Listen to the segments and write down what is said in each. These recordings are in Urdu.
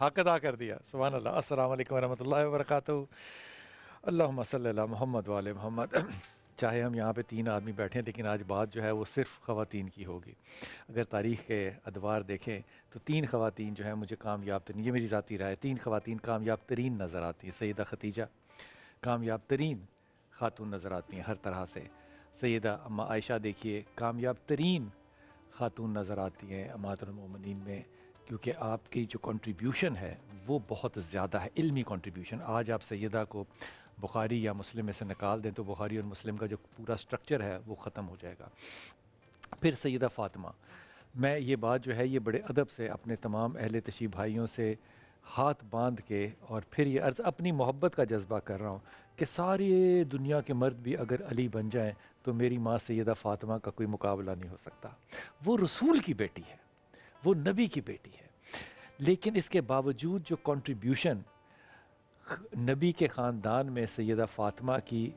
حق ادا کر دیا. سبحان اللہ. السلام علیکم ورحمۃ اللہ وبرکاتہ. اللہم صلی علی محمد وعلی محمد. چاہے ہم یہاں پہ 3 آدمی بیٹھے ہیں لیکن آج بات جو ہے وہ صرف خواتین کی ہوگی. اگر تاریخ کے ادوار دیکھیں تو 3 خواتین جو ہیں مجھے کامیاب ترین، یہ میری ذاتی رائے، 3 خواتین کامیاب ترین نظر آتی ہیں. سیدہ خدیجہ کامیاب ترین خاتون نظر آتی ہیں ہر طرح سے. سیدہ اما عائشہ دیکھیے کامیاب ترین خاتون نظر آتی ہیں امہات المومنین میں، کیونکہ آپ کی جو کنٹریبیوشن ہے وہ بہت زیادہ ہے، علمی کنٹریبیوشن. آج آپ سیدہ کو بخاری یا مسلم میں سے نکال دیں تو بخاری اور مسلم کا جو پورا سٹرکچر ہے وہ ختم ہو جائے گا. پھر سیدہ فاطمہ. میں یہ بات جو ہے یہ بڑے ادب سے اپنے تمام اہل تشیع بھائیوں سے ہاتھ باندھ کے اور پھر یہ عرض اپنی محبت کا جذبہ کر رہا ہوں کہ ساری دنیا کے مرد بھی اگر علی بن جائیں تو میری ماں سیدہ فاطمہ کا کوئی مقابلہ نہیں ہو سکتا. وہ رسول کی بیٹی ہے، وہ نبی کی بیٹی ہے، لیکن اس کے باوجود جو کنٹریبیوشن نبی کے خاندان میں سیدہ فاطمہ کی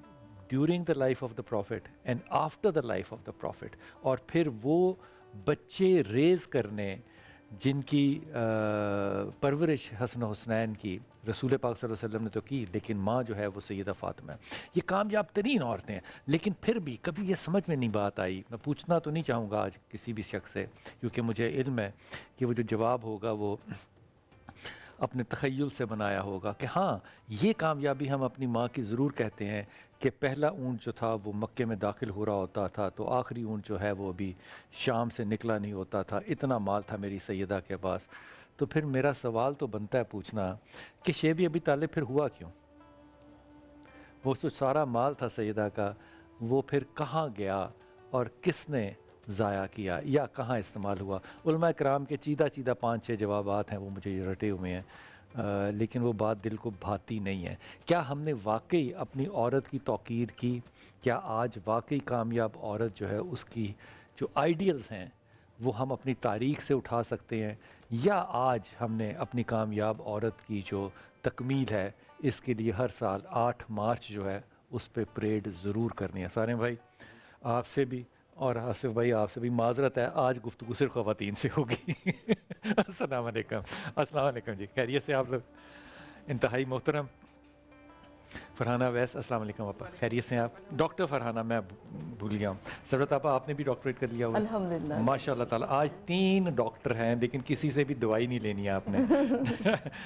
during the life of the prophet and after the life of the prophet, اور پھر وہ بچے ریز کرنے جن کی پرورش حسن و حسنین کی رسول پاک صلی اللہ علیہ وسلم نے تو کی، لیکن ماں جو ہے وہ سیدہ فاطمہ ہے. یہ کامیاب ترین عورتیں ہیں. لیکن پھر بھی کبھی یہ سمجھ میں نہیں بات آئی. میں پوچھنا تو نہیں چاہوں گا آج کسی بھی شخص سے، کیونکہ مجھے علم ہے کہ وہ جو جواب ہوگا وہ اپنے تخیل سے بنایا ہوگا کہ ہاں یہ کامیابی ہم اپنی ماں کی ضرور کہتے ہیں کہ پہلا اونٹ جو تھا وہ مکے میں داخل ہو رہا ہوتا تھا تو آخری اونٹ جو ہے وہ ابھی شام سے نکلا نہیں ہوتا تھا، اتنا مال تھا میری سیدہ کے پاس. تو پھر میرا سوال تو بنتا ہے پوچھنا کہ شیب ابی طالب پھر ہوا کیوں؟ وہ جو سارا مال تھا سیدہ کا وہ پھر کہاں گیا اور کس نے ضائع کیا یا کہاں استعمال ہوا؟ علماء کرام کے چیدہ 5-6 جوابات ہیں، وہ مجھے یہ رٹے ہوئے ہیں، لیکن وہ بات دل کو بھاتی نہیں ہے. کیا ہم نے واقعی اپنی عورت کی توقیر کی؟ کیا آج واقعی کامیاب عورت جو ہے اس کی جو آئیڈیلز ہیں وہ ہم اپنی تاریخ سے اٹھا سکتے ہیں، یا آج ہم نے اپنی کامیاب عورت کی جو تکمیل ہے اس کے لیے ہر سال 8 مارچ جو ہے اس پہ پریڈ ضرور کرنی ہے؟ سارے بھائی آپ سے بھی اور آصف بھائی آپ سے بھی معذرت ہے، آج گفتگو صرف خواتین سے ہوگی. السلام علیکم. السلام علیکم جی، خیریت سے آپ لوگ؟ انتہائی محترم فرحانہ ویس. السلام علیکم آپا، خیریت سے ہیں آپ؟ ڈاکٹر فرحانہ، میں بھول گیا ہوں. سرورت آپا آپ نے بھی ڈاکٹریٹ کر لیا ہوا؟ الحمدللہ ماشاء اللہ تعالیٰ. آج 3 ڈاکٹر ہیں لیکن کسی سے بھی دوائی نہیں لینی ہے آپ نے.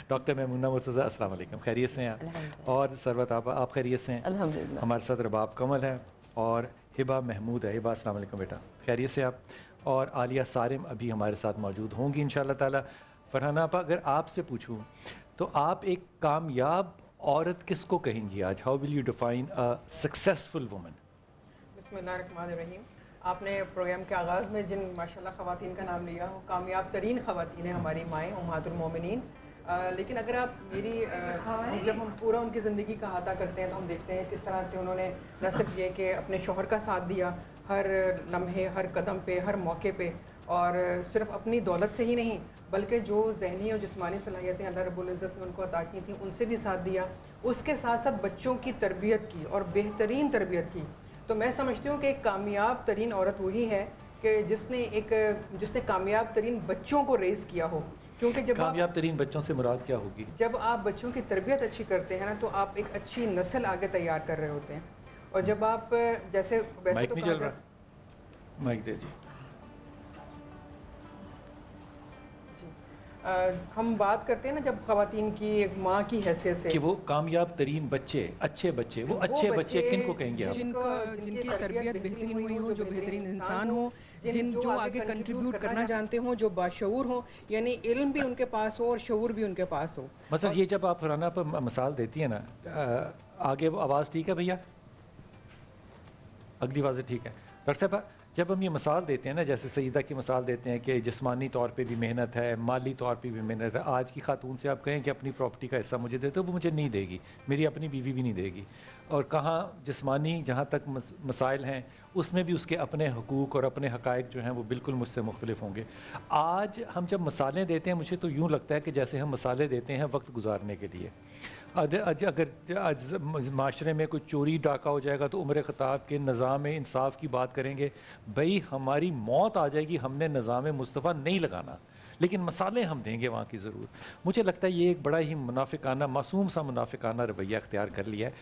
ڈاکٹر میمونہ مرتضیٰ السلام علیکم، خیریت سے ہیں آپ؟ الحمدللہ اور سرورت آپا آپ خیریت سے ہیں؟ الحمدللہ. ہمارے ساتھ رباب کمل ہے اور ہبہ محمود ہے. ہبہ السلام علیکم بیٹا، خیریت سے آپ؟ اور عالیہ صارم ابھی ہمارے ساتھ موجود ہوں گی انشاءاللہ تعالیٰ. فرحانہ آپا اگر آپ سے پوچھوں تو آپ ایک کامیاب عورت کس کو کہیں گی آج؟ How will you define a successful woman? بسم اللہ الرحمن الرحیم. آپ نے پروگرام کے آغاز میں جن ماشاءاللہ خواتین کا نام لیا وہ کامیاب ترین خواتین ہیں، ہماری مائیں امہات المومنین. لیکن اگر آپ جب ہم پورا ان کی زندگی کا احاطہ کرتے ہیں تو ہم دیکھتے ہیں کس طرح سے انہوں نے نہ صرف یہ کہ اپنے شوہر کا ساتھ دیا ہر لمحے، ہر قدم پہ، ہر موقع پہ، اور صرف اپنی دولت سے ہی نہیں بلکہ جو ذہنی اور جسمانی صلاحیتیں اللہ رب العزت نے ان کو عطا کی تھیں ان سے بھی ساتھ دیا. اس کے ساتھ ساتھ بچوں کی تربیت کی اور بہترین تربیت کی. تو میں سمجھتی ہوں کہ ایک کامیاب ترین عورت وہی ہے کہ جس نے کامیاب ترین بچوں کو ریز کیا ہو. کیونکہ جب کامیاب ترین بچوں سے مراد کیا ہوگی؟ جب آپ بچوں کی تربیت اچھی کرتے ہیں نا تو آپ ایک اچھی نسل آگے تیار کر رہے ہوتے ہیں. اور جب آپ جیسے ویسے مائک تو نہیں چل رہا، مائک دے جی. ہم بات کرتے ہیں نا جب خواتین کی ایک ماں کی حیثیت سے کہ وہ کامیاب ترین بچے، اچھے بچے، وہ اچھے بچے کن کو کہیں گے آپ؟ جن کی تربیت بہترین ہوئی ہو، جو بہترین انسان ہو، جو آگے کنٹریبیوٹ کرنا جانتے ہوں، جو باشعور ہوں، یعنی علم بھی ان کے پاس ہو اور شعور بھی ان کے پاس ہو. مثلا یہ جب آپ فرحانہ پر مثال دیتی ہیں نا، آگے وہ آواز ٹھیک ہے بھیا؟ اگلی آواز ٹھیک ہے؟ ڈاکٹر صاحب جب ہم یہ مثال دیتے ہیں نا، جیسے سیدہ کی مثال دیتے ہیں کہ جسمانی طور پہ بھی محنت ہے، مالی طور پہ بھی محنت ہے. آج کی خاتون سے آپ کہیں کہ اپنی پراپرٹی کا حصہ مجھے دے تو وہ مجھے نہیں دے گی، میری اپنی بیوی بھی نہیں دے گی. اور کہاں جسمانی جہاں تک مسائل ہیں اس میں بھی اس کے اپنے حقوق اور اپنے حقائق جو ہیں وہ بالکل مجھ سے مختلف ہوں گے. آج ہم جب مثالیں دیتے ہیں مجھے تو یوں لگتا ہے کہ جیسے ہم مثالیں دیتے ہیں وقت گزارنے کے لیے. اگر معاشرے میں کوئی چوری ڈاکہ ہو جائے گا تو عمر خطاب کے نظام انصاف کی بات کریں گے. بھئی ہماری موت آ جائے گی، ہم نے نظام مصطفیٰ نہیں لگانا، لیکن مسالے ہم دیں گے وہاں کی ضرور. مجھے لگتا ہے یہ ایک بڑا ہی منافقانہ، معصوم سا منافقانہ رویہ اختیار کر لیا ہے.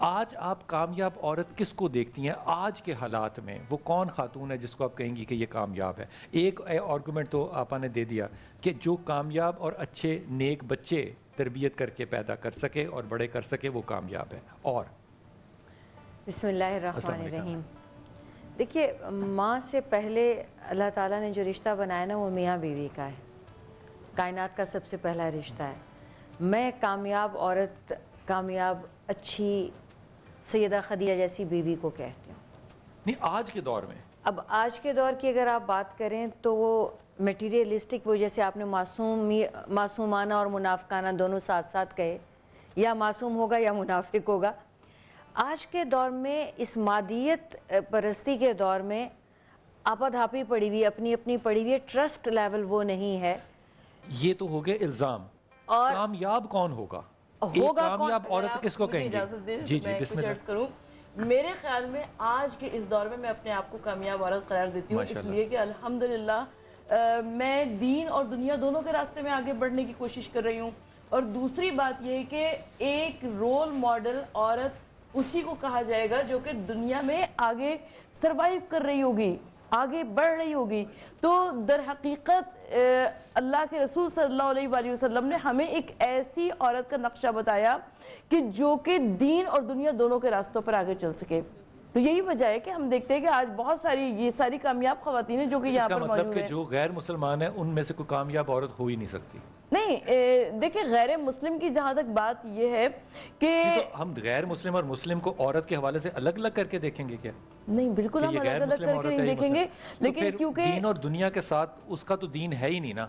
آج آپ کامیاب عورت کس کو دیکھتی ہیں آج کے حالات میں؟ وہ کون خاتون ہے جس کو آپ کہیں گی کہ یہ کامیاب ہے؟ ایک آرگومنٹ تو آپا نے دے دیا کہ جو کامیاب اور اچھے نیک بچے تربیت کر کے پیدا کر سکے اور بڑے کر سکے وہ کامیاب ہے. اور بسم اللہ الرحمن الرحیم. دیکھیے، ماں سے پہلے اللہ تعالیٰ نے جو رشتہ بنایا نا وہ میاں بیوی کا ہے. کائنات کا سب سے پہلا رشتہ ہے. میں کامیاب عورت، کامیاب اچھی سیدہ خدیجہ جیسی بیوی کو کہتی ہوں. نہیں، آج کے دور میں، اب آج کے دور کی اگر آپ بات کریں تو وہ میٹیریلسٹک، وہ جیسے آپ نے معصومانہ اور منافقانہ دونوں ساتھ ساتھ کہے، یا معصوم ہوگا یا منافق ہوگا. آج کے دور میں اس مادیت پرستی کے دور میں آپا دھاپی پڑی ہوئی، اپنی اپنی پڑی ہوئی، ٹرسٹ لیول وہ نہیں ہے. یہ تو ہو گیا الزام. اور کامیاب کون ہوگا؟ ہوگا کون؟ کامیاب عورت کس کو کہیں گے؟ جی جی، میں بسم کچھ اللہ. عرض کروں. میرے خیال میں آج کے اس دور میں میں اپنے آپ کو کامیاب عورت قرار دیتی ہوں، اس لیے کہ الحمدللہ میں دین اور دنیا دونوں کے راستے میں آگے بڑھنے کی کوشش کر رہی ہوں. اور دوسری بات یہ کہ ایک رول ماڈل عورت اسی کو کہا جائے گا جو کہ دنیا میں آگے سروائیو کر رہی ہوگی، آگے بڑھ رہی ہوگی. تو در حقیقت اللہ کے رسول صلی اللہ علیہ وآلہ وسلم نے ہمیں ایک ایسی عورت کا نقشہ بتایا کہ جو کہ دین اور دنیا دونوں کے راستوں پر آگے چل سکے. تو یہی وجہ ہے کہ ہم دیکھتے ہیں کہ آج بہت ساری یہ ساری کامیاب خواتین ہیں جو کہ یہاں پر موجود ہیں. اس کا مطلب کہ جو غیر مسلمان ہیں ان میں سے کوئی کامیاب عورت ہو ہی نہیں سکتی. نہیں، دیکھیں غیر مسلم کی جہاں تک بات یہ ہے کہ ہم غیر مسلم اور مسلم کو عورت کے حوالے سے الگ الگ کر کے دیکھیں گے کیا؟ نہیں، بالکل ہم الگ الگ کر کے نہیں دیکھیں گے، لیکن کیونکہ دین اور دنیا کے ساتھ اس کا تو دین ہے ہی نہیں نا،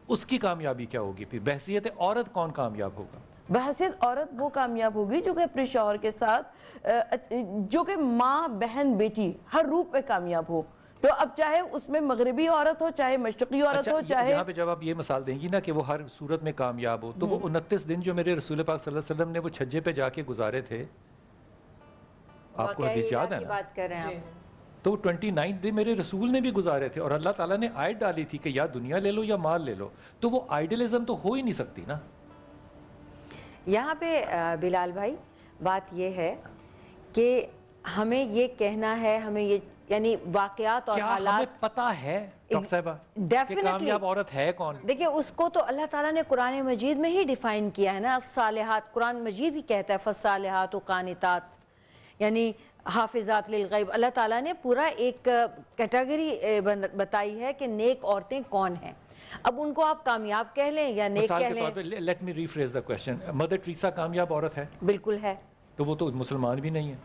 اس کی کامیابی کیا ہوگی؟ پھر بحثیت عورت کون کامیاب ہوگا؟ بحثیت عورت وہ کامیاب ہوگی جو کہ اپنے شوہر کے ساتھ جو کہ ماں، بہن، بیٹی ہر روپ پہ کامیاب ہو. تو اب چاہے اس میں مغربی عورت ہو، چاہے مشرقی عورت ہو، چاہے یہاں پہ جب آپ یہ مثال دیں گی نا کہ وہ ہر صورت میں کامیاب ہو، تو وہ 29 دن جو میرے رسول پاک صلی اللہ علیہ وسلم نے وہ چھجے پہ جا کے گزارے تھے، آپ کو حدیث یاد ہے نا؟ بات کر رہے ہیں تو 29 دن میرے رسول نے بھی گزارے تھے اور اللہ تعالیٰ نے آیت ڈالی تھی کہ یا دنیا لے لو یا مال لے لو. تو وہ آئیڈیلزم تو ہو ہی نہیں سکتی نا. یہاں پہ بلال بھائی بات یہ ہے کہ ہمیں یہ کہنا ہے، ہمیں یہ یعنی واقعات اور کیا ہمیں پتہ ہے ڈاکٹر صاحبہ کہ کامیاب عورت ہے کون؟ دیکھیں اس کو تو اللہ تعالیٰ نے قرآن مجید میں ہی ڈیفائن کیا ہے نا. الصالحات، قرآن مجید ہی کہتا ہے فالصالحات و قانتات، یعنی حافظات للغیب. اللہ تعالیٰ نے پورا ایک کیٹیگری بتائی ہے کہ نیک عورتیں کون ہیں. اب ان کو آپ کامیاب کہہ لیں یا نیک کہہ لیں. لیٹ می ریفریز دا کوسچن. مدر ٹریسا کامیاب عورت ہے؟ بالکل ہے. تو وہ تو مسلمان بھی نہیں ہے.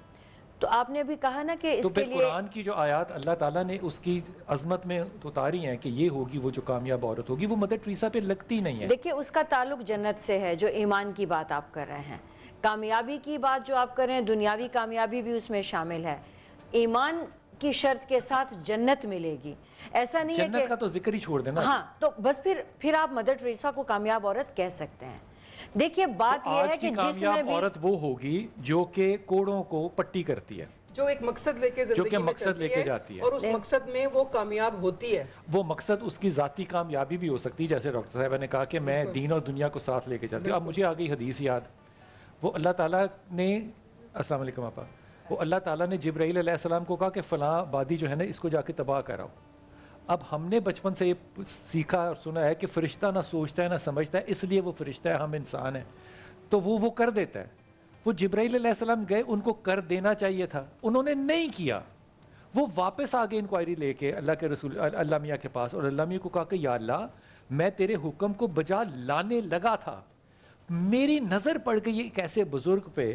تو آپ نے ابھی کہا نا کہ اس تو کے پھر لیے قرآن کی جو آیات اللہ تعالیٰ نے اس کی عظمت میں اتاری ہیں کہ یہ ہوگی وہ جو کامیاب عورت ہوگی، وہ مدر ٹریسا پہ لگتی نہیں ہے. دیکھیں اس کا تعلق جنت سے ہے، جو ایمان کی بات آپ کر رہے ہیں. کامیابی کی بات جو آپ کر رہے ہیں، دنیاوی کامیابی بھی اس میں شامل ہے. ایمان کی شرط کے ساتھ جنت ملے گی. ایسا نہیں ہے کہ جنت کا تو ذکر ہی چھوڑ دینا. ہاں، تو بس پھر آپ مدر ٹریسا کو کامیاب عورت کہہ سکتے ہیں. دیکھیے بات یہ ہے کہ جس میں کامیاب عورت وہ ہوگی جو کہ کوڑوں کو پٹی کرتی ہے، جو ایک مقصد لے کے زندگی میں مقصد لے کے جاتی ہے اور اس مقصد میں وہ کامیاب ہوتی ہے. وہ مقصد اس کی ذاتی کامیابی بھی ہو سکتی ہے، جیسے ڈاکٹر صاحبہ نے کہا کہ میں دین اور دنیا کو ساتھ لے کے چلتی ہوں. اب مجھے آ گئی حدیث یاد. وہ اللہ تعالیٰ نے السلام علیکم آپا، وہ اللہ تعالیٰ نے جبرائیل علیہ السلام کو کہا کہ فلاں آبادی جو ہے نا اس کو جا کے تباہ کراؤ. اب ہم نے بچپن سے یہ سیکھا اور سنا ہے کہ فرشتہ نہ سوچتا ہے نہ سمجھتا ہے، اس لیے وہ فرشتہ ہے، ہم انسان ہیں. تو وہ کر دیتا ہے. وہ جبرائیل علیہ السلام گئے، ان کو کر دینا چاہیے تھا، انہوں نے نہیں کیا. وہ واپس آگے انکوائری لے کے اللہ کے رسول اللہ میاں کے پاس، اور اللہ میاں کو کہا کہ یا اللہ میں تیرے حکم کو بجا لانے لگا تھا، میری نظر پڑ گئی ایک ایسے بزرگ پہ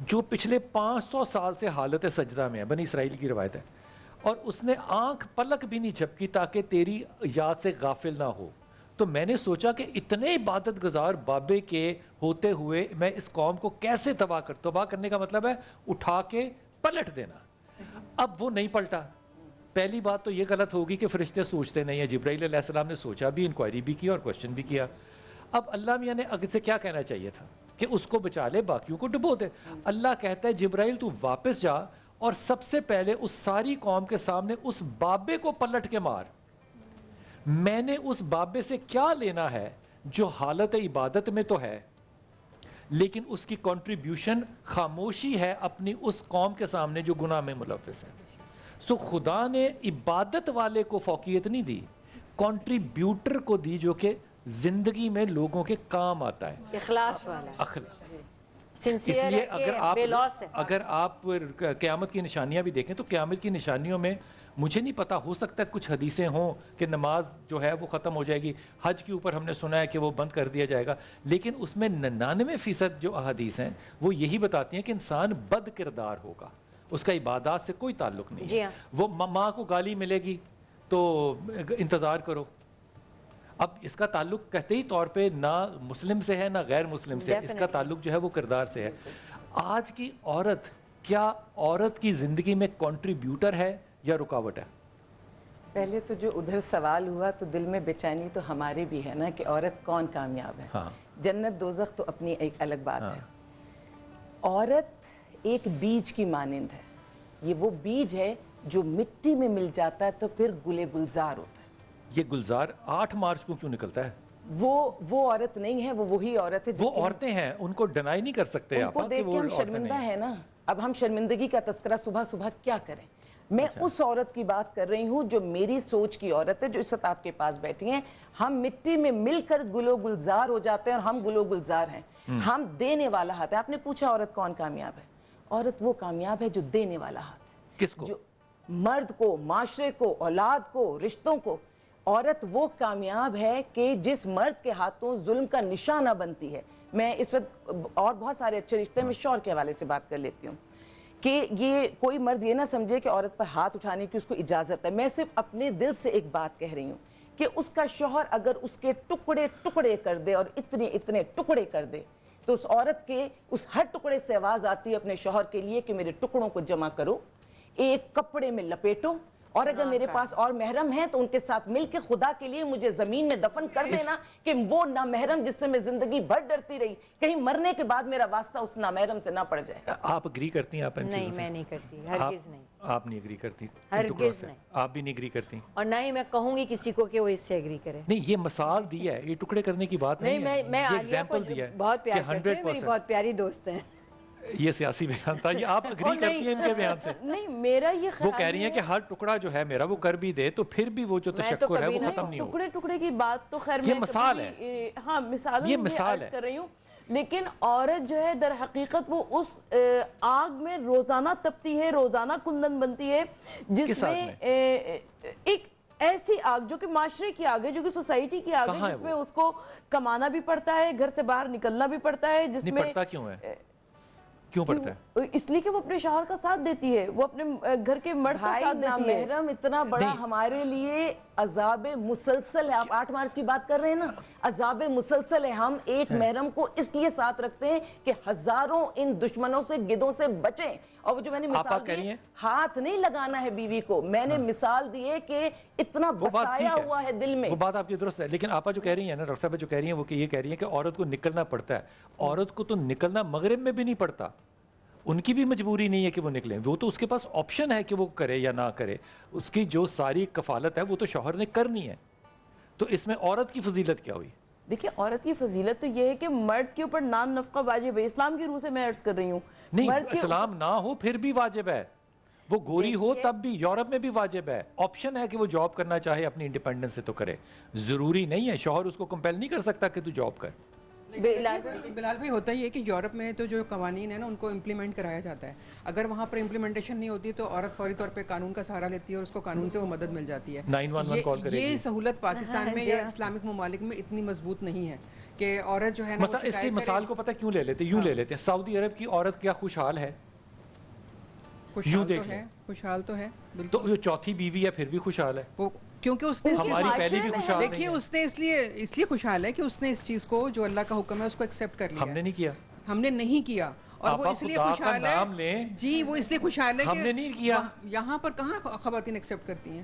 جو پچھلے 500 سال سے حالت سجدہ میں ہے، بنی اسرائیل کی روایت ہے، اور اس نے آنکھ پلک بھی نہیں جھپکی تاکہ تیری یاد سے غافل نہ ہو. تو میں نے سوچا کہ اتنے عبادت گزار بابے کے ہوتے ہوئے میں اس قوم کو کیسے تباہ کرنے کا مطلب ہے اٹھا کے پلٹ دینا. اب وہ نہیں پلٹا. پہلی بات تو یہ غلط ہوگی کہ فرشتے سوچتے نہیں ہیں. جبرائیل علیہ السلام نے سوچا بھی، انکوائری بھی کی اور کوشچن بھی کیا. اب اللہ میاں نے اگے سے کیا کہنا چاہیے تھا کہ اس کو بچا لے، باقیوں کو ڈبو دے. اللہ کہتا ہے جبرائیل تو واپس جا اور سب سے پہلے اس ساری قوم کے سامنے اس بابے کو پلٹ کے مار. میں نے اس بابے سے کیا لینا ہے جو حالت عبادت میں تو ہے لیکن اس کی کنٹریبیوشن خاموشی ہے اپنی اس قوم کے سامنے جو گناہ میں ملوث ہے. سو خدا نے عبادت والے کو فوقیت نہیں دی, کنٹریبیوٹر کو دی جو کہ زندگی میں لوگوں کے کام آتا ہے, اخلاص والا, اس لیے اگر آپ قیامت کی نشانیاں بھی دیکھیں تو قیامت کی نشانیوں میں مجھے نہیں پتا, ہو سکتا ہے کچھ حدیثیں ہوں کہ نماز جو ہے وہ ختم ہو جائے گی, حج کے اوپر ہم نے سنا ہے کہ وہ بند کر دیا جائے گا, لیکن اس میں 99% جو احادیث ہیں وہ یہی بتاتی ہیں کہ انسان بد کردار ہوگا, اس کا عبادات سے کوئی تعلق نہیں ہے. وہ ماں کو گالی ملے گی تو انتظار کرو. اب اس کا تعلق قطعی طور پہ نہ مسلم سے ہے نہ غیر مسلم سے, اس کا تعلق جو ہے وہ کردار سے ہے. آج کی عورت کیا عورت کی زندگی میں کنٹریبیوٹر ہے یا رکاوٹ ہے؟ پہلے تو جو ادھر سوال ہوا تو دل میں بے چینی تو ہماری بھی ہے نا کہ عورت کون کامیاب ہے. جنت دوزخ تو اپنی ایک الگ بات ہے. عورت ایک بیج کی مانند ہے, یہ وہ بیج ہے جو مٹی میں مل جاتا ہے تو پھر گلے گلزار ہوتا ہے. یہ گلزار 8 مارچ کو کیوں نکلتا ہے؟ وہ عورت نہیں ہے, وہ وہی عورت ہے. وہ عورتیں ہیں, ان کو ڈینائی نہیں کر سکتے آپ, ان کو دیکھ کے ہم شرمندہ ہیں نا. اب ہم شرمندگی کا تذکرہ صبح صبح کیا کریں. میں اس عورت کی بات کر رہی ہوں جو میری سوچ کی عورت ہے, جو اس وقت آپ کے پاس بیٹھی ہیں. ہم مٹی میں مل کر گل و گلزار ہو جاتے ہیں اور ہم گل و گلزار ہیں. ہم دینے والا ہاتھ ہے. آپ نے پوچھا عورت کون کامیاب ہے؟ عورت وہ کامیاب ہے جو دینے والا ہاتھ ہے. کس کو؟ جو مرد کو, معاشرے کو, اولاد کو, رشتوں کو. عورت وہ کامیاب ہے کہ جس مرد کے ہاتھوں ظلم کا نشانہ بنتی ہے. میں اس وقت اور بہت سارے اچھے رشتے میں شوہر کے حوالے سے بات کر لیتی ہوں کہ یہ کوئی مرد یہ نہ سمجھے کہ عورت پر ہاتھ اٹھانے کی اس کو اجازت ہے. میں صرف اپنے دل سے ایک بات کہہ رہی ہوں کہ اس کا شوہر اگر اس کے ٹکڑے ٹکڑے کر دے اور اتنے ٹکڑے کر دے تو اس عورت کے اس ہر ٹکڑے سے آواز آتی ہے اپنے شوہر کے لیے کہ میرے ٹکڑوں کو جمع کرو, ایک کپڑے میں لپیٹو, اور اگر میرے پاس اور محرم ہیں تو ان کے ساتھ مل کے خدا کے لیے مجھے زمین میں دفن کر دینا کہ وہ نامحرم جس سے میں زندگی بھر ڈرتی رہی کہیں مرنے کے بعد میرا واسطہ اس نامحرم سے نہ پڑ جائے. آپ اگری کرتی ہیں؟ آپ نہیں, میں نہیں کرتی, ہرگز نہیں. آپ نہیں اگری کرتی؟ ہرگز نہیں. آپ بھی نہیں اگری کرتی اور نہ ہی میں کہوں گی کسی کو کہ وہ اس سے اگری کرے. نہیں, یہ مثال دی ہے, یہ ٹکڑے کرنے کی بات نہیں ہے. میں عالیہ کو بہت پیار کرتی ہوں, میری بہت پیاری دوست ہیں. یہ سیاسی بیان تھا, یہ آپ اگری کرتی ہیں ان کے بیان سے؟ نہیں, میرا یہ خیال وہ کہہ رہی ہیں کہ ہر ٹکڑا جو ہے میرا وہ کر بھی دے تو پھر بھی وہ جو تشکر ہے وہ ختم نہیں ہو. ٹکڑے ٹکڑے کی بات تو خیر یہ مثال ہے. ہاں, مثالوں میں عرض کر رہی ہوں, لیکن عورت جو ہے در حقیقت وہ اس آگ میں روزانہ تپتی ہے, روزانہ کندن بنتی ہے, جس میں ایک ایسی آگ جو کہ معاشرے کی آگ ہے, جو کہ سوسائٹی کی آگ ہے, جس میں اس کو کمانا بھی پڑتا ہے, گھر سے باہر نکلنا بھی پڑتا ہے. جس میں پڑتا کیوں ہے؟ کیوں پڑتا ہے؟ اس لیے کہ وہ اپنے شوہر کا ساتھ دیتی ہے, وہ اپنے گھر کے مرد کا ساتھ دیتی ہے. محرم اتنا بڑا ہمارے لیے عذاب مسلسل ہے. آپ 8 مارچ کی بات کر رہے ہیں نا, عذاب مسلسل ہے. ہم ایک محرم کو اس لیے ساتھ رکھتے ہیں کہ ہزاروں ان دشمنوں سے, گدوں سے بچیں. اور وہ جو میں نے مثال دی, ہاتھ نہیں لگانا ہے بیوی کو, میں نے مثال دی ہے کہ اتنا بسایا ہوا ہے دل میں. وہ بات آپ کی درست ہے, لیکن آپا جو کہہ رہی ہیں نا, ڈاکٹر صاحب جو کہہ رہی ہیں وہ کہ یہ کہہ رہی ہیں کہ عورت کو نکلنا پڑتا ہے. عورت کو تو نکلنا مغرب میں بھی نہیں پڑتا, ان کی بھی مجبوری نہیں ہے کہ وہ نکلیں, وہ تو اس کے پاس آپشن ہے کہ وہ کرے یا نہ کرے. اس کی جو ساری کفالت ہے وہ تو شوہر نے کرنی ہے. تو اس میں عورت کی فضیلت کیا ہوئی؟ دیکھیں, عورت کی فضیلت تو یہ ہے کہ مرد کے اوپر نان نفقہ واجب ہے. اسلام کی روح سے میں عرض کر رہی ہوں. نہیں, اسلام نہ ہو پھر بھی واجب ہے. وہ گوری ہو تب بھی, یورپ میں بھی واجب ہے. آپشن ہے کہ وہ جاب کرنا چاہے, اپنی انڈیپینڈنس سے تو کرے, ضروری نہیں ہے. شوہر اس کو کمپیل نہیں کر سکتا کہ تو جاب کر. بلال بھائی, ہوتا ہی ہے کہ یورپ میں تو جو قوانین ہیں نا ان کو امپلیمنٹ کرایا جاتا ہے. اگر وہاں پر امپلیمنٹیشن نہیں ہوتی تو عورت فوری طور پہ قانون کا سہارا لیتی ہے اور اس کو قانون سے وہ مدد مل جاتی ہے. 911 کال کرے گی. یہ سہولت پاکستان میں یا اسلامک ممالک میں اتنی مضبوط نہیں ہے کہ عورت جو ہے نا, اس کی مثال کو پتہ کیوں لے لیتے, یوں لے لیتے ہیں, سعودی عرب کی عورت کیا خوشحال ہے؟ خوشحال تو ہے, تو جو چوتھی بیوی ہے پھر بھی خوشحال ہے, کیونکہ اس نے ہماری پہلی بھی خوشحال نہیں ہے. دیکھیے, اس نے اس لیے خوشحال ہے کہ اس نے اس چیز کو جو اللہ کا حکم ہے اس کو ایکسیپٹ کر لیا. ہم نے نہیں کیا, ہم نے نہیں کیا, اور وہ اس لیے خوشحال ہے. جی, وہ اس لیے خوشحال ہے کہ ہم نے نہیں کیا. یہاں پر کہاں خواتین ایکسیپٹ کرتی ہیں,